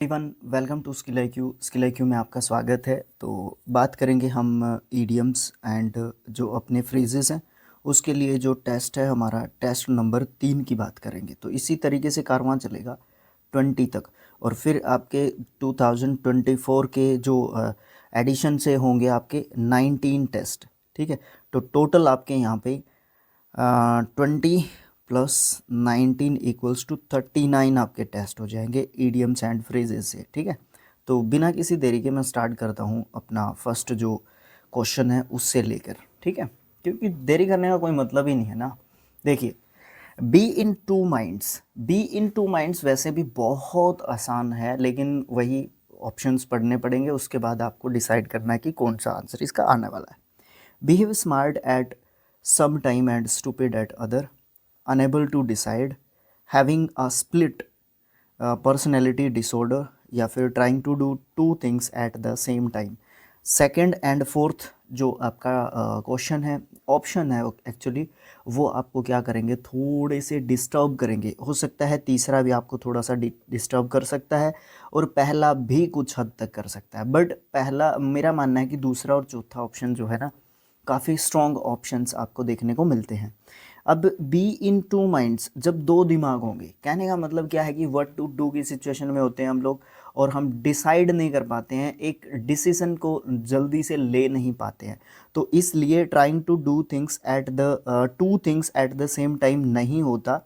Everyone, welcome to Skill I Q में आपका स्वागत है। तो बात करेंगे हम ईडियम्स एंड जो अपने फ्रेजेस हैं उसके लिए जो टेस्ट है हमारा टेस्ट नंबर 3 की बात करेंगे। तो इसी तरीके से कारवां चलेगा 20 तक और फिर आपके 2024 के जो एडिशन से होंगे आपके 19 टेस्ट। ठीक है, तो टोटल आपके यहाँ पे 20 + 19 = 39 आपके टेस्ट हो जाएंगे ईडियम्स एंड फ्रेजेस से। ठीक है, तो बिना किसी देरी के मैं स्टार्ट करता हूँ अपना फर्स्ट जो क्वेश्चन है उससे लेकर। ठीक है, क्योंकि देरी करने का कोई मतलब ही नहीं है ना। देखिए, बी इन टू माइंड्स वैसे भी बहुत आसान है, लेकिन वही ऑप्शंस पढ़ने पड़ेंगे, उसके बाद आपको डिसाइड करना है कि कौन सा आंसर इसका आने वाला है। Behave smart at some time and stupid at other, unable to decide, having a split personality disorder, या फिर trying to do two things at the same time। Second and fourth जो आपका क्वेश्चन है, option है actually, वो आपको क्या करेंगे, थोड़े से डिस्टर्ब करेंगे। हो सकता है तीसरा भी आपको थोड़ा सा डिस्टर्ब कर सकता है और पहला भी कुछ हद तक कर सकता है, बट पहला मेरा मानना है कि दूसरा और चौथा ऑप्शन जो है ना, काफ़ी स्ट्रॉन्ग ऑप्शंस आपको देखने को मिलते हैं। अब बी इन टू माइंड्स, जब दो दिमाग होंगे, कहने का मतलब क्या है कि व्हाट टू डू की सिचुएशन में होते हैं हम लोग और हम डिसाइड नहीं कर पाते हैं, एक डिसीजन को जल्दी से ले नहीं पाते हैं। तो इसलिए trying to do things at the two things at the same time नहीं होता,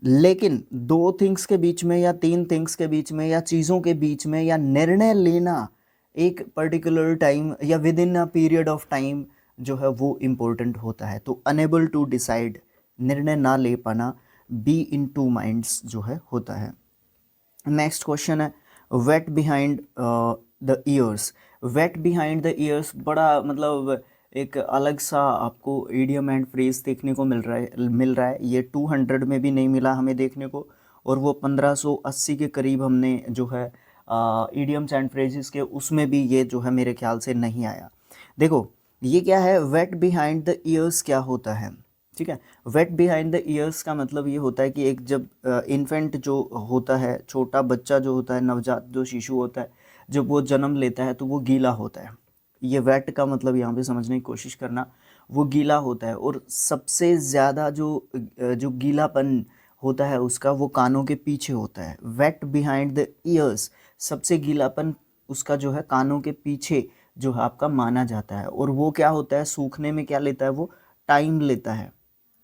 लेकिन दो थिंग्स के बीच में या तीन थिंग्स के बीच में या चीज़ों के बीच में या निर्णय लेना एक पर्टिकुलर टाइम या with in a period of time जो है वो इम्पोर्टेंट होता है। तो अनेबल टू डिसाइड, निर्णय ना ले पाना, बी इन टू माइंड्स जो है होता है। नेक्स्ट क्वेश्चन है wet behind the ears. Wet behind the ears बड़ा मतलब एक अलग सा आपको इडियम एंड फ्रेज देखने को मिल रहा है। ये 200 में भी नहीं मिला हमें देखने को, और वो 1580 के करीब हमने जो है इडियम्स एंड फ्रेजेस के उसमें भी ये जो है मेरे ख्याल से नहीं आया। देखो, ये क्या है, वेट बिहाइंड द ईयर्स क्या होता है। ठीक है, वेट बिहाइंड द ईयर्स का मतलब ये होता है कि एक जब इन्फेंट जो होता है, छोटा बच्चा जो होता है, नवजात जो शिशु होता है, जब वो जन्म लेता है तो वो गीला होता है। ये वेट का मतलब यहाँ पे समझने की कोशिश करना, वो गीला होता है। और सबसे ज़्यादा जो गीलापन होता है उसका, वो कानों के पीछे होता है। वेट बिहाइंड द ईयर्स, सबसे गीलापन उसका जो है कानों के पीछे जो है आपका माना जाता है। और वो क्या होता है, सूखने में क्या लेता है, वो टाइम लेता है।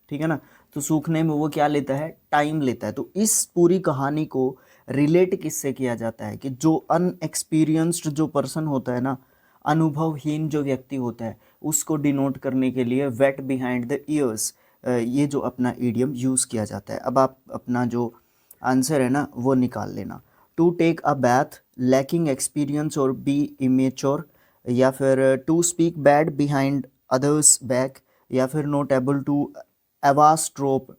ठीक है ना, तो सूखने में वो क्या लेता है, टाइम लेता है। तो इस पूरी कहानी को रिलेट किससे किया जाता है कि जो अनएक्सपीरियंस्ड जो पर्सन होता है ना, अनुभवहीन जो व्यक्ति होता है, उसको डिनोट करने के लिए वेट बिहाइंड द ईयर्स ये जो अपना इडियम यूज़ किया जाता है। अब आप अपना जो आंसर है ना वो निकाल लेना। To take a bath, lacking experience और बी इमेच्योर, या फिर to speak bad behind others back, या फिर not able to eavesdrop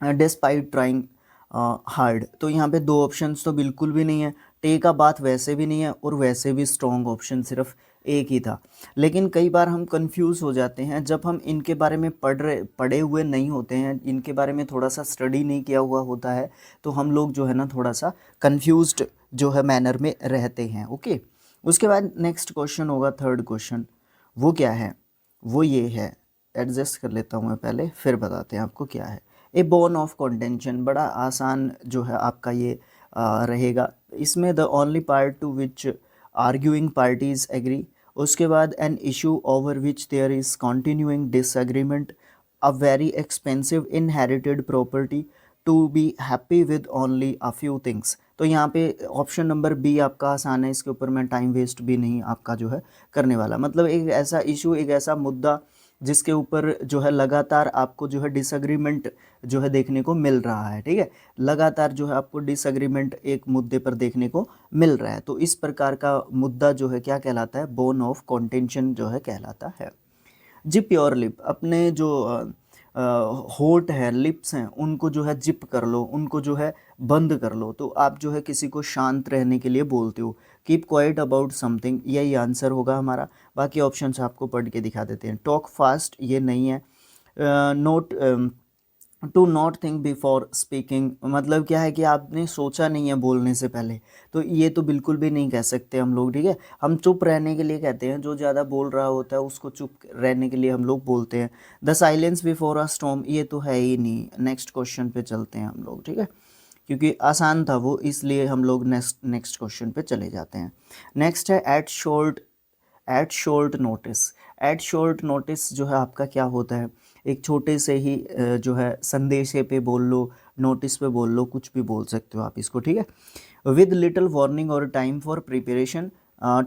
despite trying hard. तो यहाँ पे दो ऑप्शंस तो बिल्कुल भी नहीं है, टे का बात वैसे भी नहीं है और वैसे भी स्ट्रॉन्ग ऑप्शन सिर्फ एक ही था। लेकिन कई बार हम कंफ्यूज हो जाते हैं जब हम इनके बारे में पढ़े हुए नहीं होते हैं, इनके बारे में थोड़ा सा स्टडी नहीं किया हुआ होता है, तो हम लोग जो है ना थोड़ा सा कंफ्यूज्ड जो है मैनर में रहते हैं। ओके, उसके बाद नेक्स्ट क्वेश्चन होगा, थर्ड क्वेश्चन। वो क्या है, वो ये है, एडजस्ट कर लेता हूँ मैं पहले, फिर बताते हैं आपको क्या है। ए बोन ऑफ कंटेंशन, बड़ा आसान जो है आपका ये रहेगा। इसमें the only part to which arguing parties agree, उसके बाद an issue over which there is continuing disagreement, a very expensive inherited property, to be happy with only a few things. तो यहाँ पे ऑप्शन नंबर बी आपका आसान है, इसके ऊपर मैं टाइम वेस्ट भी नहीं आपका जो है करने वाला। मतलब एक ऐसा इशू, एक ऐसा मुद्दा जिसके ऊपर जो है लगातार आपको जो है डिसएग्रीमेंट जो है देखने को मिल रहा है। ठीक है, लगातार जो है आपको डिसएग्रीमेंट एक मुद्दे पर देखने को मिल रहा है, तो इस प्रकार का मुद्दा जो है क्या कहलाता है, बोन ऑफ कंटेंशन जो है कहलाता है। जिप योर लिप, अपने जो होठ है, लिप्स हैं, उनको जो है जिप कर लो, उनको जो है बंद कर लो। तो आप जो है किसी को शांत रहने के लिए बोलते हो। कीप क्वाइट अबाउट समथिंग, यही आंसर होगा हमारा। बाकी ऑप्शंस आपको पढ़ के दिखा देते हैं। टॉक फास्ट, ये नहीं है। Note to not think before speaking, मतलब क्या है कि आपने सोचा नहीं है बोलने से पहले, तो ये तो बिल्कुल भी नहीं कह सकते हम लोग, ठीक है। हम चुप रहने के लिए कहते हैं, जो ज़्यादा बोल रहा होता है उसको चुप रहने के लिए हम लोग बोलते हैं। The silence before a storm, ये तो है ही नहीं। नेक्स्ट क्वेश्चन पे चलते हैं हम लोग, ठीक है, क्योंकि आसान था वो, इसलिए हम लोग नेक्स्ट नेक्स्ट क्वेश्चन पे चले जाते हैं। नेक्स्ट है at short notice. At short notice जो है आपका क्या होता है, एक छोटे से ही जो है संदेशे पे बोल लो, नोटिस पे बोल लो, कुछ भी बोल सकते हो आप इसको, ठीक है। विद लिटिल वार्निंग और time for preparation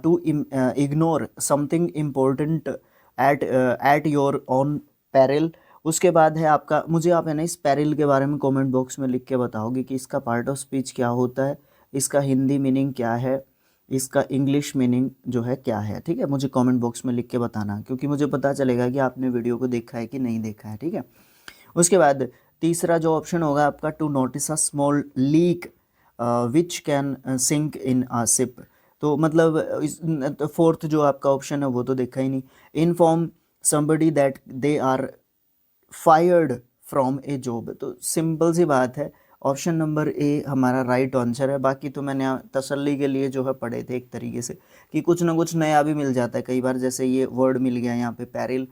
to ignore something important at your own peril. उसके बाद है आपका, मुझे आप है ना इस पेरिल के बारे में कमेंट बॉक्स में लिख के बताओगे कि इसका पार्ट ऑफ स्पीच क्या होता है, इसका हिंदी मीनिंग क्या है, इसका इंग्लिश मीनिंग जो है क्या है, ठीक है। मुझे कमेंट बॉक्स में लिख के बताना, क्योंकि मुझे पता चलेगा कि आपने वीडियो को देखा है कि नहीं देखा है, ठीक है। उसके बाद तीसरा जो ऑप्शन होगा आपका, to notice a small leak which can sink in a ship. तो मतलब फोर्थ जो आपका ऑप्शन है वो तो देखा ही नहीं। Inform somebody that they are fired from a job, तो सिंपल सी बात है, ऑप्शन नंबर ए हमारा राइट आंसर है। बाकी तो मैंने तसल्ली के लिए जो है पढ़े थे एक तरीके से, कि कुछ ना कुछ नया भी मिल जाता है कई बार, जैसे ये वर्ड मिल गया यहाँ पे पेरिल,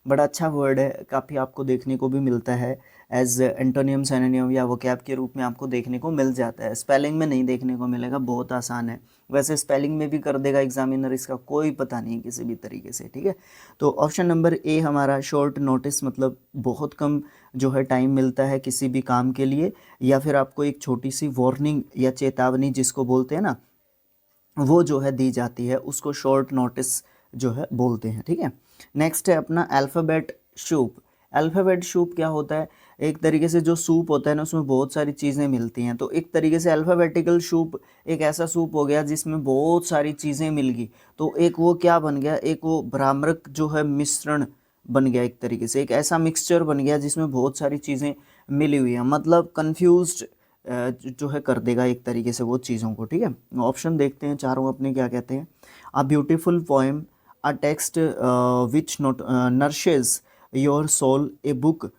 बड़ा अच्छा वर्ड है, काफ़ी आपको देखने को भी मिलता है एज एंटोनियम सिनोनिम या वोकैब के रूप में आपको देखने को मिल जाता है। स्पेलिंग में नहीं देखने को मिलेगा, बहुत आसान है। वैसे स्पेलिंग में भी कर देगा एग्जामिनर, इसका कोई पता नहीं किसी भी तरीके से, ठीक है। तो ऑप्शन नंबर ए हमारा शॉर्ट नोटिस, मतलब बहुत कम जो है टाइम मिलता है किसी भी काम के लिए, या फिर आपको एक छोटी सी वार्निंग या चेतावनी जिसको बोलते हैं ना, वो जो है दी जाती है, उसको शॉर्ट नोटिस जो है बोलते हैं, ठीक है। नेक्स्ट है अपना अल्फ़ाबेट सूप। अल्फ़ाबेट सूप क्या होता है, एक तरीके से जो सूप होता है ना उसमें बहुत सारी चीज़ें मिलती हैं, तो एक तरीके से अल्फ़ाबेटिकल सूप एक ऐसा सूप हो गया जिसमें बहुत सारी चीज़ें मिल गई, तो एक वो क्या बन गया, एक वो भ्रामक जो है मिश्रण बन गया, एक तरीके से एक ऐसा मिक्सचर बन गया जिसमें बहुत सारी चीज़ें मिली हुई हैं, मतलब कन्फ्यूज्ड जो है कर देगा एक तरीके से वो चीज़ों को, ठीक है। ऑप्शन देखते हैं चारों अपने क्या कहते हैं। A beautiful poem, a text which note nourishes your soul, a book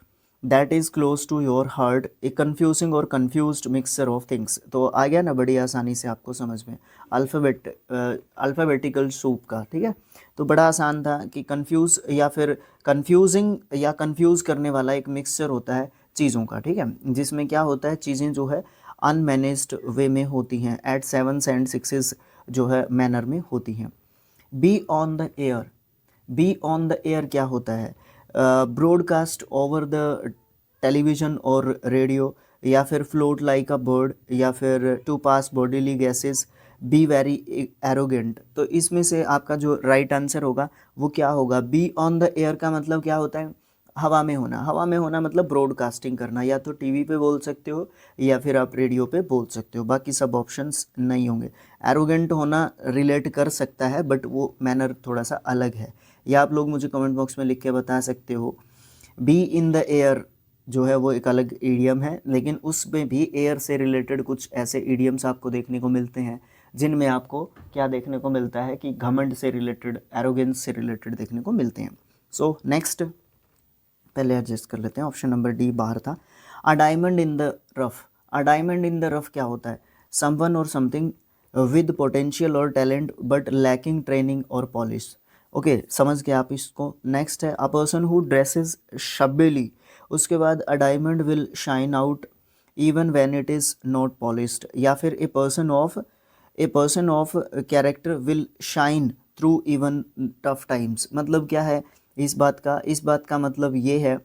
that is close to your heart, a confusing और कन्फ्यूज्ड मिक्सचर ऑफ थिंग्स। तो आ गया ना बड़ी आसानी से आपको समझ में, अल्फ़ाबेटिकल सूप का, ठीक है। तो बड़ा आसान था कि कन्फ्यूज़ या फिर कन्फ्यूजिंग या कन्फ्यूज़ करने वाला एक मिक्सचर होता है चीज़ों का, ठीक है, जिसमें क्या होता है चीज़ें जो है अनमैनेज्ड वे में होती हैं, एट सेवन्स एंड सिक्सेस जो है मैनर में होती हैं। Be on the air, be on the air क्या होता है, ब्रॉडकास्ट ओवर द टेलीविज़न और रेडियो, या फिर फ्लोट लाइक अ बर्ड, या फिर to pass bodily gases, be very arrogant. तो इसमें से आपका जो राइट आंसर होगा वो क्या होगा, बी ऑन द एयर का मतलब क्या होता है, हवा में होना। हवा में होना मतलब ब्रॉडकास्टिंग करना, या तो टीवी पे बोल सकते हो या फिर आप रेडियो पे बोल सकते हो, बाकी सब ऑप्शंस नहीं होंगे। एरोगेंट होना रिलेट कर सकता है बट वो मैनर थोड़ा सा अलग है, या आप लोग मुझे कमेंट बॉक्स में लिख के बता सकते हो। बी इन द एयर जो है वो एक अलग ईडियम है, लेकिन उसमें भी एयर से रिलेटेड कुछ ऐसे ईडियम्स आपको देखने को मिलते हैं जिनमें आपको क्या देखने को मिलता है कि घमंड से रिलेटेड, एरोगेंस से रिलेटेड देखने को मिलते हैं। सो नेक्स्ट पहले एडजस्ट कर लेते हैं, ऑप्शन नंबर डी बाहर था। A diamond in the rough, a diamond in the rough क्या होता है, समवन और समथिंग विद पोटेंशियल और टैलेंट बट लैकिंग ट्रेनिंग और पॉलिश। ओके, समझ गए आप इसको। नेक्स्ट है अ पर्सन हु ड्रेसेस शब्बीली, उसके बाद a diamond will shine out even when it is not polished, या फिर a person of character will shine through even tough times. मतलब क्या है इस बात का मतलब ये है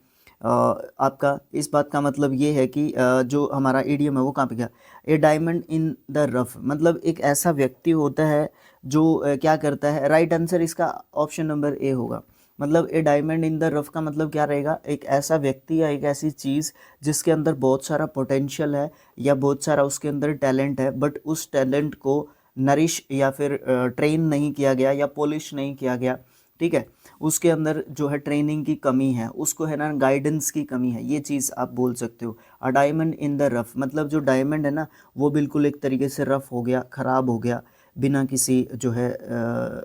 आपका इस बात का मतलब ये है कि जो हमारा ईडियम है वो कहाँ पे गया, ए डायमंड इन द रफ, मतलब एक ऐसा व्यक्ति होता है जो क्या करता है, राइट आंसर इसका ऑप्शन नंबर ए होगा। मतलब ए डायमंड इन द रफ का मतलब क्या रहेगा, एक ऐसा व्यक्ति या एक ऐसी चीज़ जिसके अंदर बहुत सारा पोटेंशियल है या बहुत सारा उसके अंदर टैलेंट है, बट उस टैलेंट को नरिश या फिर ट्रेन नहीं किया गया या पॉलिश नहीं किया गया, ठीक है। उसके अंदर जो है ट्रेनिंग की कमी है, उसको है ना गाइडेंस की कमी है, ये चीज़ आप बोल सकते हो। A diamond in the rough मतलब जो डायमंड है ना वो बिल्कुल एक तरीके से रफ हो गया, ख़राब हो गया, बिना किसी जो है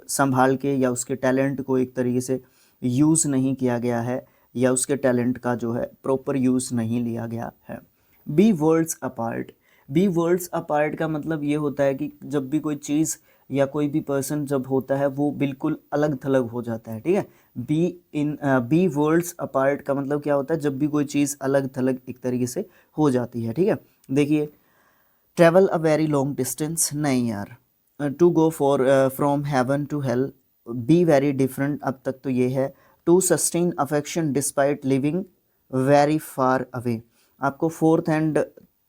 संभाल के या उसके टैलेंट को एक तरीके से यूज़ नहीं किया गया है, या उसके टैलेंट का जो है प्रॉपर यूज़ नहीं लिया गया है। Be worlds apart, be worlds apart का मतलब ये होता है कि जब भी कोई चीज़ या कोई भी पर्सन जब होता है वो बिल्कुल अलग थलग हो जाता है, ठीक है। बी वर्ल्ड्स अपार्ट का मतलब क्या होता है, जब भी कोई चीज़ अलग थलग एक तरीके से हो जाती है, ठीक है। देखिए, travel a very long distance, नहीं यार, to go far from heaven to hell, be very different, अब तक तो ये है। To sustain affection despite living very far away, आपको फोर्थ एंड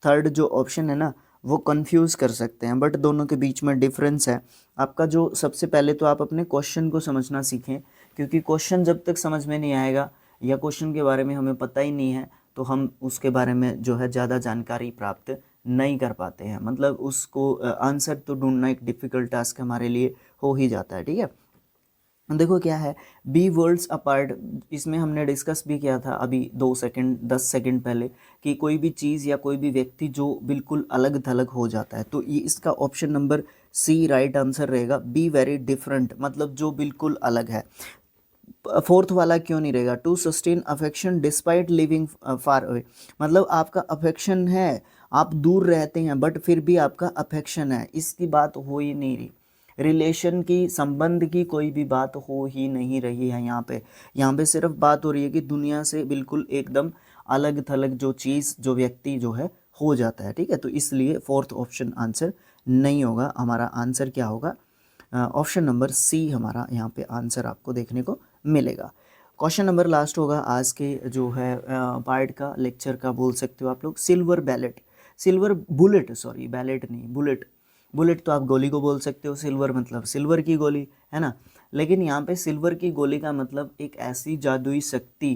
थर्ड जो ऑप्शन है ना वो कंफ्यूज कर सकते हैं, बट दोनों के बीच में डिफरेंस है। आपका जो सबसे पहले तो आप अपने क्वेश्चन को समझना सीखें, क्योंकि क्वेश्चन जब तक समझ में नहीं आएगा या क्वेश्चन के बारे में हमें पता ही नहीं है तो हम उसके बारे में जो है ज़्यादा जानकारी प्राप्त नहीं कर पाते हैं, मतलब उसको आंसर तो ढूंढना एक डिफ़िकल्ट टास्क हमारे लिए हो ही जाता है, ठीक है। देखो क्या है बी वर्ल्ड्स अपार्ट, इसमें हमने डिस्कस भी किया था अभी 2 सेकंड 10 सेकंड पहले कि कोई भी चीज़ या कोई भी व्यक्ति जो बिल्कुल अलग थलग हो जाता है, तो ये इसका option number C right answer रहेगा। बी वेरी डिफरेंट मतलब जो बिल्कुल अलग है। फोर्थ वाला क्यों नहीं रहेगा, to sustain affection despite living far away, मतलब आपका अफेक्शन है, आप दूर रहते हैं बट फिर भी आपका अफेक्शन है, इसकी बात हो ही नहीं रही, रिलेशन की संबंध की कोई भी बात हो ही नहीं रही है यहाँ पे सिर्फ बात हो रही है कि दुनिया से बिल्कुल एकदम अलग थलग जो चीज़ जो व्यक्ति जो है हो जाता है, ठीक है। तो इसलिए फोर्थ ऑप्शन आंसर नहीं होगा, हमारा आंसर क्या होगा, ऑप्शन नंबर सी हमारा यहाँ पे आंसर आपको देखने को मिलेगा। क्वेश्चन नंबर लास्ट होगा आज के जो है पार्ट का, लेक्चर का बोल सकते हो आप लोग, silver ballot, silver bullet, sorry ballot नहीं बुलेट, बुलेट तो आप गोली को बोल सकते हो, सिल्वर मतलब सिल्वर की गोली है ना, लेकिन यहाँ पे सिल्वर की गोली का मतलब एक ऐसी जादुई शक्ति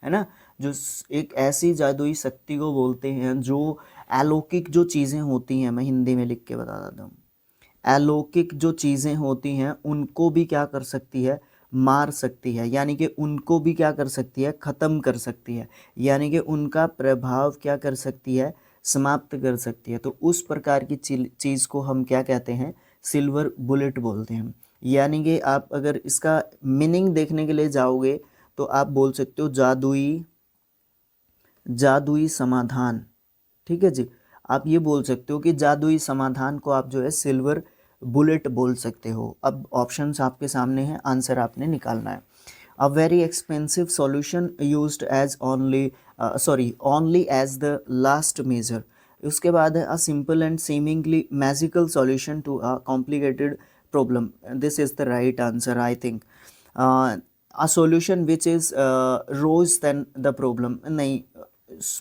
है ना, जो एक ऐसी जादुई शक्ति को बोलते हैं जो अलौकिक जो चीज़ें होती हैं, मैं हिंदी में लिख के बता देता हूँ, अलौकिक जो चीज़ें होती हैं उनको भी क्या कर सकती है, मार सकती है, यानी कि उनको भी क्या कर सकती है, ख़त्म कर सकती है, यानी कि उनका प्रभाव क्या कर सकती है, समाप्त कर सकती है। तो उस प्रकार की चीज़ को हम क्या कहते हैं, सिल्वर बुलेट बोलते हैं। यानी कि आप अगर इसका मीनिंग देखने के लिए जाओगे तो आप बोल सकते हो जादुई, जादुई समाधान, ठीक है जी, आप ये बोल सकते हो कि जादुई समाधान को आप जो है सिल्वर बुलेट बोल सकते हो। अब ऑप्शंस आपके सामने हैं, आंसर आपने निकालना है। A very expensive solution used as only only as the last measure, उसके बाद है a simple and seemingly magical solution to a complicated problem, this is the right answer I think. A solution which is worse than the problem, नहीं,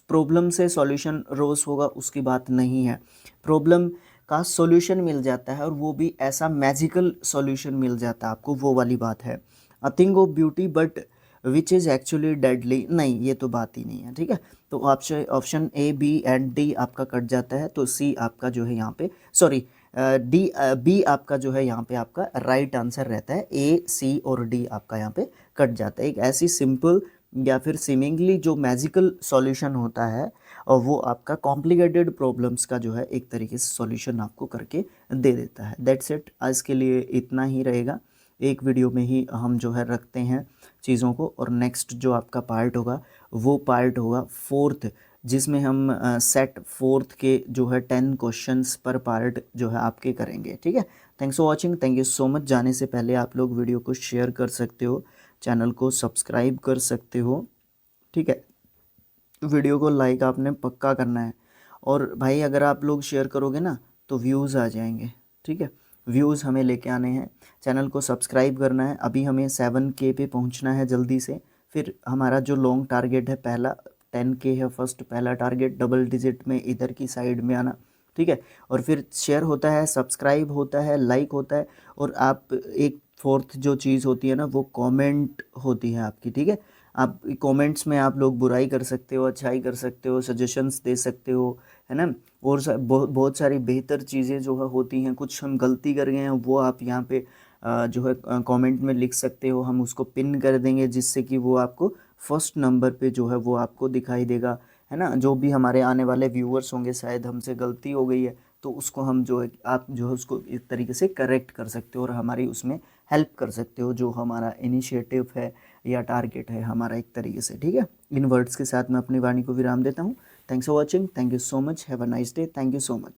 problem से solution worse होगा उसकी बात नहीं है, प्रॉब्लम का सॉल्यूशन मिल जाता है और वो भी ऐसा मैजिकल सॉल्यूशन मिल जाता है आपको, वो वाली बात है। A thing of beauty but which is actually deadly, नहीं ये तो बात ही नहीं है, ठीक है। तो option A B and D आपका कट जाता है, तो सी आपका जो है यहाँ पे, सॉरी डी, बी आपका जो है यहाँ पे आपका राइट आंसर रहता है, ए सी और डी आपका यहाँ पे कट जाता है। एक ऐसी सिंपल या फिर सीमिंगली जो मैजिकल सॉल्यूशन होता है और वो आपका कॉम्प्लिकेटेड प्रॉब्लम्स का जो है एक तरीके से सॉल्यूशन आपको करके दे देता है। दैट्स इट, आज के लिए इतना ही रहेगा, एक वीडियो में ही हम जो है रखते हैं चीज़ों को, और नेक्स्ट जो आपका पार्ट होगा वो पार्ट होगा फोर्थ, जिसमें हम सेट फोर्थ के जो है 10 क्वेश्चंस पर पार्ट जो है आपके करेंगे, ठीक है। Thanks for watching, thank you so much. जाने से पहले आप लोग वीडियो को शेयर कर सकते हो, चैनल को सब्सक्राइब कर सकते हो, ठीक है। वीडियो को लाइक आपने पक्का करना है, और भाई अगर आप लोग शेयर करोगे ना तो व्यूज़ आ जाएंगे, ठीक है, व्यूज़ हमें लेके आने हैं। चैनल को सब्सक्राइब करना है, अभी हमें 7K पे पहुंचना है जल्दी से, फिर हमारा जो लॉन्ग टारगेट है पहला 10K है, फर्स्ट पहला टारगेट, डबल डिजिट में इधर की साइड में आना, ठीक है। और फिर शेयर होता है, सब्सक्राइब होता है, लाइक होता है, और आप एक फोर्थ जो चीज़ होती है ना वो कमेंट होती है आपकी, ठीक है। आप कमेंट्स में आप लोग बुराई कर सकते हो, अच्छाई कर सकते हो, सजेशंस दे सकते हो, है ना, और बहुत सारी बेहतर चीज़ें जो है होती हैं, कुछ हम गलती कर गए हैं वो आप यहाँ पे जो है कमेंट में लिख सकते हो, हम उसको पिन कर देंगे जिससे कि वो आपको फर्स्ट नंबर पे जो है वो आपको दिखाई देगा, है ना। जो भी हमारे आने वाले व्यूअर्स होंगे शायद हमसे गलती हो गई है तो उसको हम जो है आप जो है उसको इस तरीके से करेक्ट कर सकते हो और हमारी उसमें हेल्प कर सकते हो, जो हमारा इनिशिएटिव है या टारगेट है हमारा एक तरीके से, ठीक है। इन वर्ड्स के साथ मैं अपनी वाणी को विराम देता हूँ। Thanks for watching, thank you so much, have a nice day, thank you so much.